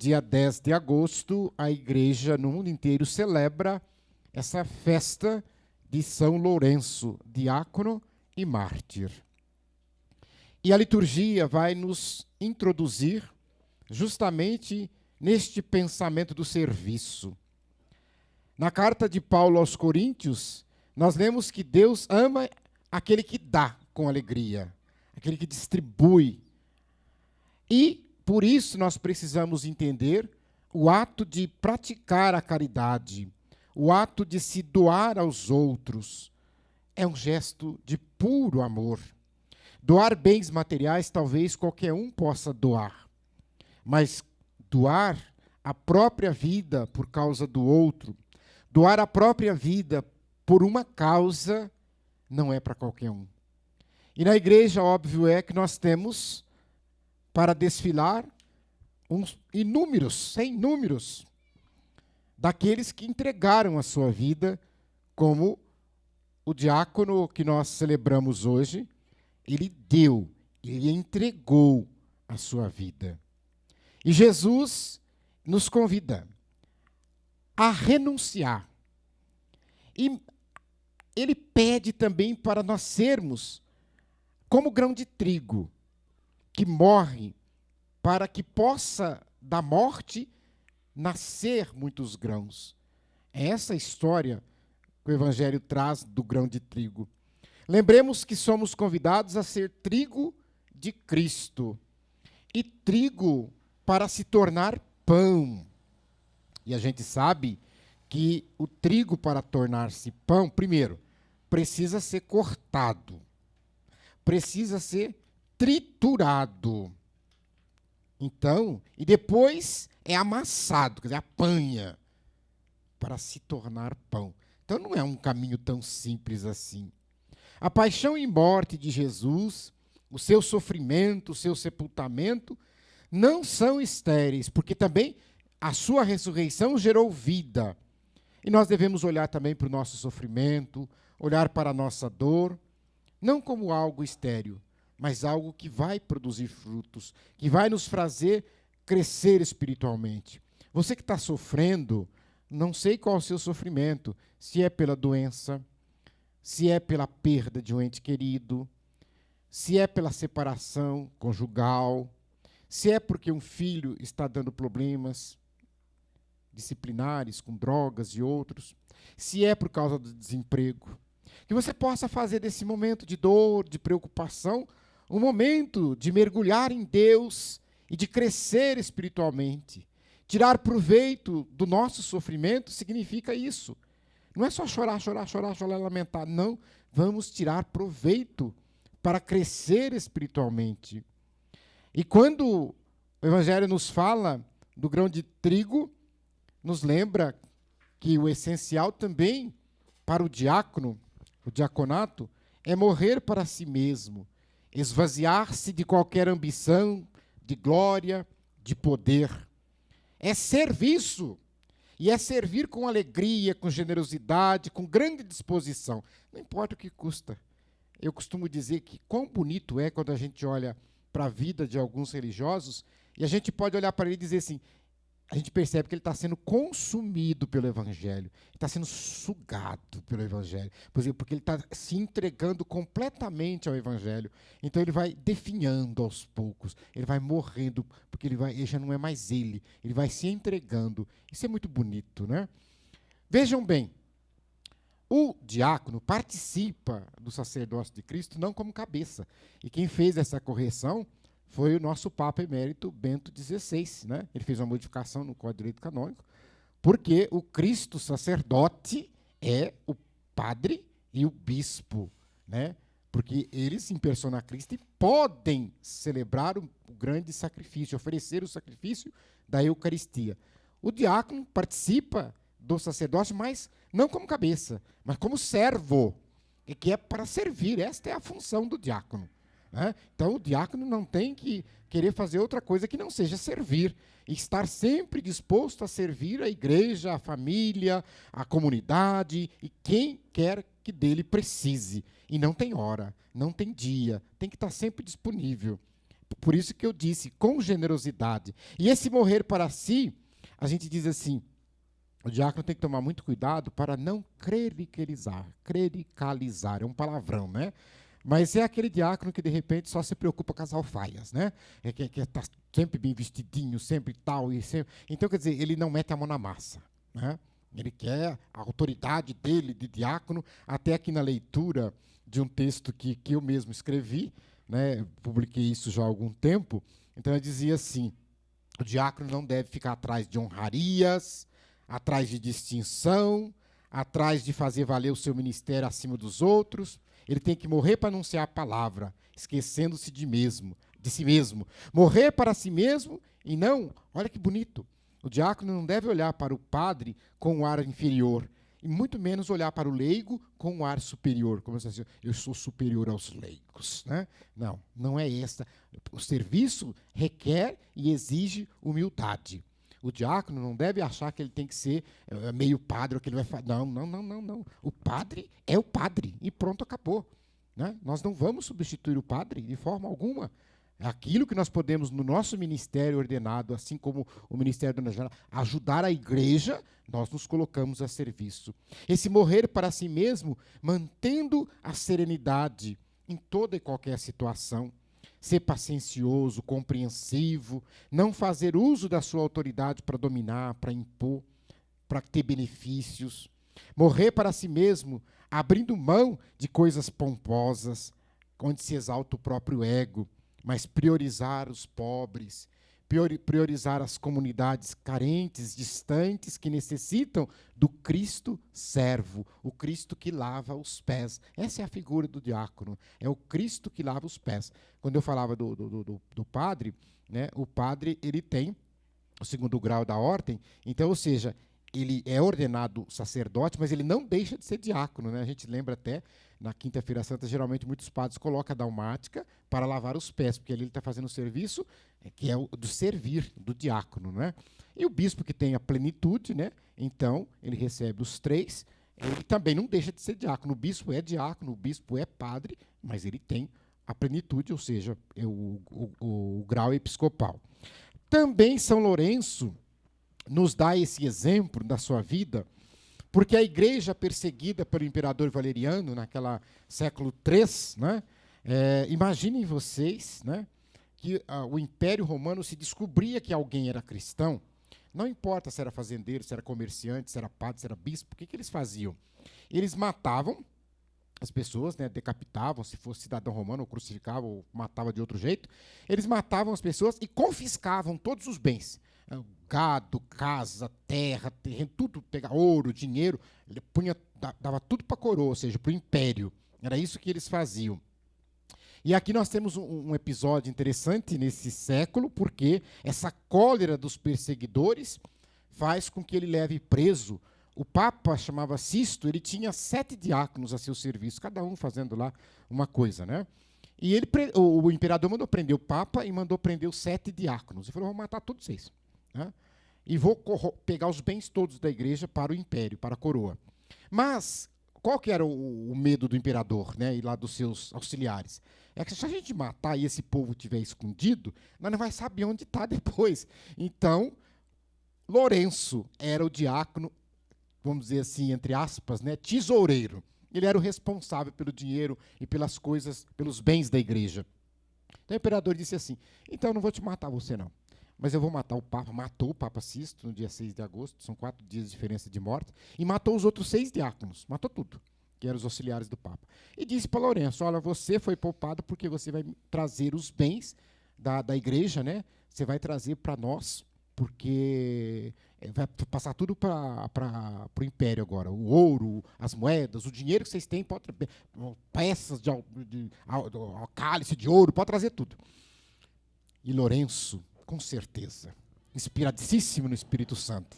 dia 10 de agosto, a igreja no mundo inteiro celebra essa festa de São Lourenço, diácono e mártir. E a liturgia vai nos introduzir justamente neste pensamento do serviço. Na carta de Paulo aos Coríntios, nós lemos que Deus ama aquele que dá com alegria, aquele que distribui. E, por isso, nós precisamos entender o ato de praticar a caridade, o ato de se doar aos outros. É um gesto de puro amor. Doar bens materiais, talvez qualquer um possa doar, mas doar a própria vida por causa do outro, doar a própria vida por uma causa, não é para qualquer um. E na igreja, óbvio é que nós temos para desfilar uns inúmeros, sem números, daqueles que entregaram a sua vida, como o diácono que nós celebramos hoje. Ele deu, ele entregou a sua vida. E Jesus nos convida a renunciar. E ele pede também para nós sermos como grão de trigo, que morre para que possa da morte nascer muitos grãos. É essa a história que o Evangelho traz do grão de trigo. Lembremos que somos convidados a ser trigo de Cristo. E trigo para se tornar pão. E a gente sabe que o trigo, para tornar-se pão, primeiro, precisa ser cortado. Precisa ser triturado. Então, e depois é amassado, quer dizer, apanha, para se tornar pão. Então não é um caminho tão simples assim. A paixão e morte de Jesus, o seu sofrimento, o seu sepultamento, não são estéreis, porque também a sua ressurreição gerou vida. E nós devemos olhar também para o nosso sofrimento, olhar para a nossa dor, não como algo estéril, mas algo que vai produzir frutos, que vai nos fazer crescer espiritualmente. Você que está sofrendo, não sei qual é o seu sofrimento, se é pela doença, se é pela perda de um ente querido, se é pela separação conjugal, se é porque um filho está dando problemas disciplinares com drogas e outros, se é por causa do desemprego. Que você possa fazer desse momento de dor, de preocupação, um momento de mergulhar em Deus e de crescer espiritualmente. Tirar proveito do nosso sofrimento significa isso. Não é só chorar, chorar, chorar, chorar, lamentar. Não, vamos tirar proveito para crescer espiritualmente. E quando o Evangelho nos fala do grão de trigo, nos lembra que o essencial também para o diácono, o diaconato, é morrer para si mesmo, esvaziar-se de qualquer ambição, de glória, de poder. É serviço. E é servir com alegria, com generosidade, com grande disposição. Não importa o que custa. Eu costumo dizer que quão bonito é quando a gente olha para a vida de alguns religiosos e a gente pode olhar para ele e dizer assim, a gente percebe que ele está sendo consumido pelo Evangelho, está sendo sugado pelo Evangelho, por exemplo, porque ele está se entregando completamente ao Evangelho. Então ele vai definhando aos poucos, ele vai morrendo, porque ele já não é mais ele vai se entregando. Isso é muito bonito, né? Vejam bem, o diácono participa do sacerdócio de Cristo não como cabeça. E quem fez essa correção foi o nosso Papa Emérito Bento XVI. Né? Ele fez uma modificação no Código de Direito Canônico, porque o Cristo sacerdote é o padre e o bispo, né? Porque eles, em persona Christi, podem celebrar o grande sacrifício, oferecer o sacrifício da Eucaristia. O diácono participa do sacerdócio, mas não como cabeça, mas como servo, que é para servir. Esta é a função do diácono. Né? Então, o diácono não tem que querer fazer outra coisa que não seja servir, e estar sempre disposto a servir a igreja, a família, a comunidade, e quem quer que dele precise. E não tem hora, não tem dia, tem que estar sempre disponível. Por isso que eu disse, com generosidade. E esse morrer para si, a gente diz assim, o diácono tem que tomar muito cuidado para não clericalizar, é um palavrão, né? Mas é aquele diácono que, de repente, só se preocupa com as alfaias, né? Que está sempre bem vestidinho, sempre tal. Então, quer dizer, ele não mete a mão na massa, né? Ele quer a autoridade dele, de diácono, até aqui na leitura de um texto que eu mesmo escrevi, né? Publiquei isso já há algum tempo. Então, eu dizia assim, o diácono não deve ficar atrás de honrarias, atrás de distinção, atrás de fazer valer o seu ministério acima dos outros. Ele tem que morrer para anunciar a palavra, esquecendo-se de si mesmo. Morrer para si mesmo e não, olha que bonito, o diácono não deve olhar para o padre com um ar inferior, e muito menos olhar para o leigo com um ar superior, como se assim, eu sou superior aos leigos, né? Não, não é esta. O serviço requer e exige humildade. O diácono não deve achar que ele tem que ser meio padre, ou que ele vai fazer. Não, não, não, não, não. O padre é o padre e pronto, acabou. Né? Nós não vamos substituir o padre de forma alguma. Aquilo que nós podemos, no nosso ministério ordenado, assim como o ministério da Dona ajudar a igreja, nós nos colocamos a serviço. Esse morrer para si mesmo, mantendo a serenidade em toda e qualquer situação, ser paciencioso, compreensivo, não fazer uso da sua autoridade para dominar, para impor, para ter benefícios. Morrer para si mesmo, abrindo mão de coisas pomposas, onde se exalta o próprio ego, mas priorizar os pobres, priorizar as comunidades carentes, distantes, que necessitam do Cristo servo, o Cristo que lava os pés. Essa é a figura do diácono, é o Cristo que lava os pés. Quando eu falava do padre, né, o padre ele tem o segundo grau da ordem, então, ou seja, ele é ordenado sacerdote, mas ele não deixa de ser diácono, né? A gente lembra até, na Quinta-feira Santa, geralmente muitos padres colocam a dalmática para lavar os pés, porque ali ele está fazendo o serviço que é o do servir, do diácono, né? E o bispo que tem a plenitude, né? Então, ele recebe os três, ele também não deixa de ser diácono. O bispo é padre, mas ele tem a plenitude, ou seja, é o grau episcopal. Também São Lourenço nos dá esse exemplo da sua vida, porque a igreja perseguida pelo imperador Valeriano, naquela século III, né, imaginem vocês, né, que o Império Romano se descobria que alguém era cristão, não importa se era fazendeiro, se era comerciante, se era padre, se era bispo, o que eles faziam? Eles matavam as pessoas, né, decapitavam, se fosse cidadão romano, ou crucificavam, ou matava de outro jeito, eles matavam as pessoas e confiscavam todos os bens. Gado, casa, terra, terreno, tudo, pegar ouro, dinheiro, ele dava tudo para a coroa, ou seja, para o império. Era isso que eles faziam. E aqui nós temos um episódio interessante nesse século, porque essa cólera dos perseguidores faz com que ele leve preso. O Papa chamava Sisto, ele tinha 7 diáconos a seu serviço, cada um fazendo lá uma coisa, né? E o imperador mandou prender o Papa e mandou prender os 7 diáconos. Ele falou, vou matar todos vocês. Né? E vou pegar os bens todos da igreja para o império, para a coroa. Mas, qual que era o medo do imperador, né, e lá dos seus auxiliares? É que se a gente matar e esse povo estiver escondido, nós não vai saber onde está depois. Então, Lourenço era o diácono, vamos dizer assim, entre aspas, né, tesoureiro. Ele era o responsável pelo dinheiro e pelas coisas, pelos bens da igreja. Então o imperador disse assim, então eu não vou te matar você não, mas eu vou matar o Papa. Matou o Papa Sisto no dia 6 de agosto, são 4 dias de diferença de morte, e matou os outros 6 diáconos, matou tudo, que eram os auxiliares do Papa. E disse para Lourenço, olha, você foi poupado porque você vai trazer os bens da igreja, né? Você vai trazer para nós, porque vai passar tudo para o império agora. O ouro, as moedas, o dinheiro que vocês têm, pode peças de cálice de ouro, pode trazer tudo. E Lourenço, com certeza, inspiradíssimo no Espírito Santo,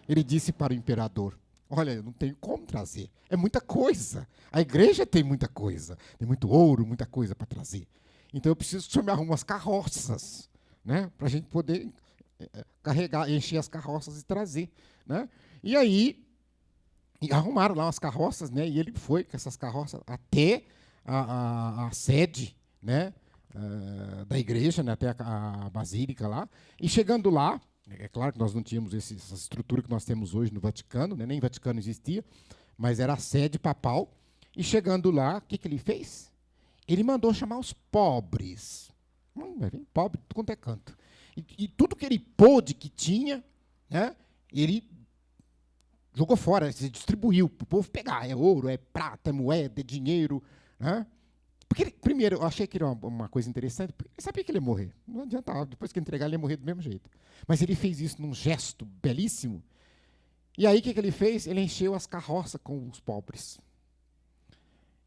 ele disse para o imperador, olha, eu não tenho como trazer, é muita coisa, a igreja tem muita coisa, tem muito ouro, muita coisa para trazer, então eu preciso que o senhor me arrume umas carroças, né, para a gente poder carregar, encher as carroças e trazer, né? E aí, arrumaram lá umas carroças, né, e ele foi com essas carroças até a sede, né, da igreja, né, até a basílica lá. E chegando lá, é claro que nós não tínhamos essa estrutura que nós temos hoje no Vaticano, né, nem Vaticano existia, mas era a sede papal. E chegando lá, o que ele fez? Ele mandou chamar os pobres. Vem pobre de tudo quanto é canto. E tudo que ele pôde, que tinha, né, ele jogou fora, se distribuiu para o povo pegar. É ouro, é prata, é moeda, é dinheiro. Né? Porque, primeiro, eu achei que era uma coisa interessante, porque ele sabia que ele ia morrer. Não adiantava, depois que entregar, ele ia morrer do mesmo jeito. Mas ele fez isso num gesto belíssimo. E aí, o que ele fez? Ele encheu as carroças com os pobres.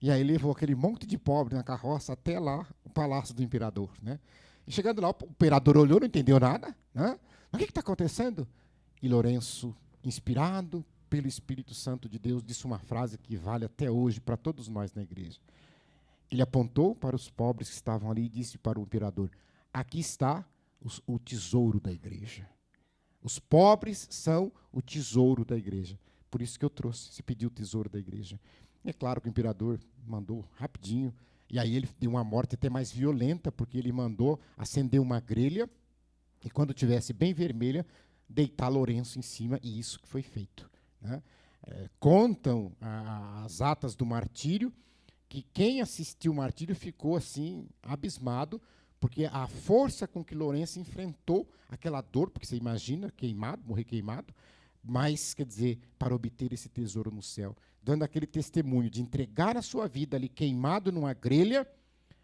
E aí levou aquele monte de pobre na carroça até lá, o palácio do imperador. Né? E chegando lá, o imperador olhou, não entendeu nada. Né? Mas o que está acontecendo? E Lourenço, inspirado pelo Espírito Santo de Deus, disse uma frase que vale até hoje para todos nós na igreja. Ele apontou para os pobres que estavam ali e disse para o imperador: aqui está o tesouro da igreja. Os pobres são o tesouro da igreja. Por isso que eu trouxe, se pediu o tesouro da igreja. E é claro que o imperador mandou rapidinho, e aí ele deu uma morte até mais violenta, porque ele mandou acender uma grelha, e quando tivesse bem vermelha, deitar Lourenço em cima, e isso que foi feito. Né? Contam as atas do martírio, que quem assistiu o martírio ficou assim, abismado, porque a força com que Lourenço enfrentou aquela dor, porque você imagina, queimado, morrer queimado, mas, quer dizer, para obter esse tesouro no céu, dando aquele testemunho de entregar a sua vida ali queimado numa grelha,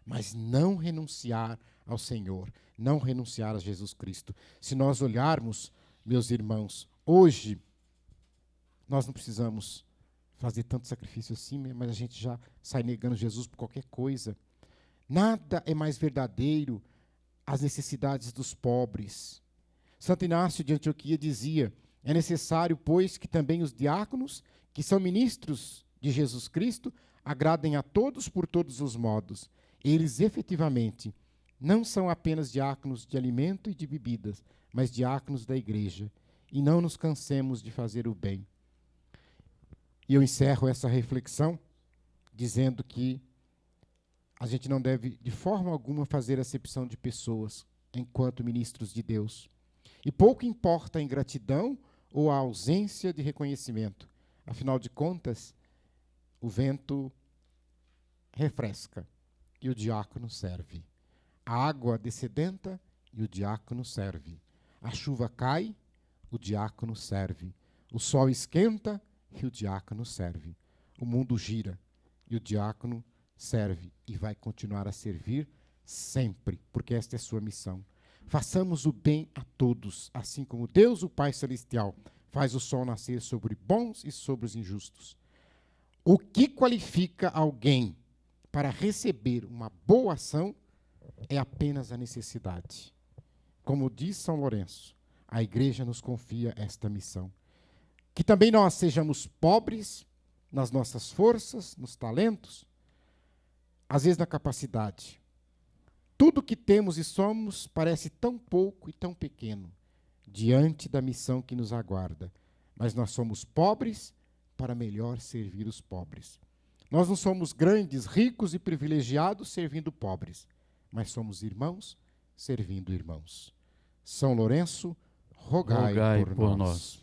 mas não renunciar ao Senhor, não renunciar a Jesus Cristo. Se nós olharmos, meus irmãos, hoje, nós não precisamos fazer tanto sacrifício assim, mas a gente já sai negando Jesus por qualquer coisa. Nada é mais verdadeiro as necessidades dos pobres. Santo Inácio de Antioquia dizia: é necessário, pois, que também os diáconos, que são ministros de Jesus Cristo, agradem a todos por todos os modos. Eles, efetivamente, não são apenas diáconos de alimento e de bebidas, mas diáconos da igreja. E não nos cansemos de fazer o bem. E eu encerro essa reflexão dizendo que a gente não deve, de forma alguma, fazer acepção de pessoas enquanto ministros de Deus. E pouco importa a ingratidão ou a ausência de reconhecimento. Afinal de contas, o vento refresca e o diácono serve. A água dessedenta e o diácono serve. A chuva cai, o diácono serve. O sol esquenta e o diácono serve. O mundo gira e o diácono serve e vai continuar a servir sempre, porque esta é sua missão. Façamos o bem a todos, assim como Deus, o Pai Celestial, faz o sol nascer sobre bons e sobre os injustos. O que qualifica alguém para receber uma boa ação é apenas a necessidade. Como diz São Lourenço, a igreja nos confia esta missão. Que também nós sejamos pobres nas nossas forças, nos talentos, às vezes na capacidade. Tudo que temos e somos parece tão pouco e tão pequeno diante da missão que nos aguarda. Mas nós somos pobres para melhor servir os pobres. Nós não somos grandes, ricos e privilegiados servindo pobres, mas somos irmãos servindo irmãos. São Lourenço, rogai por nós.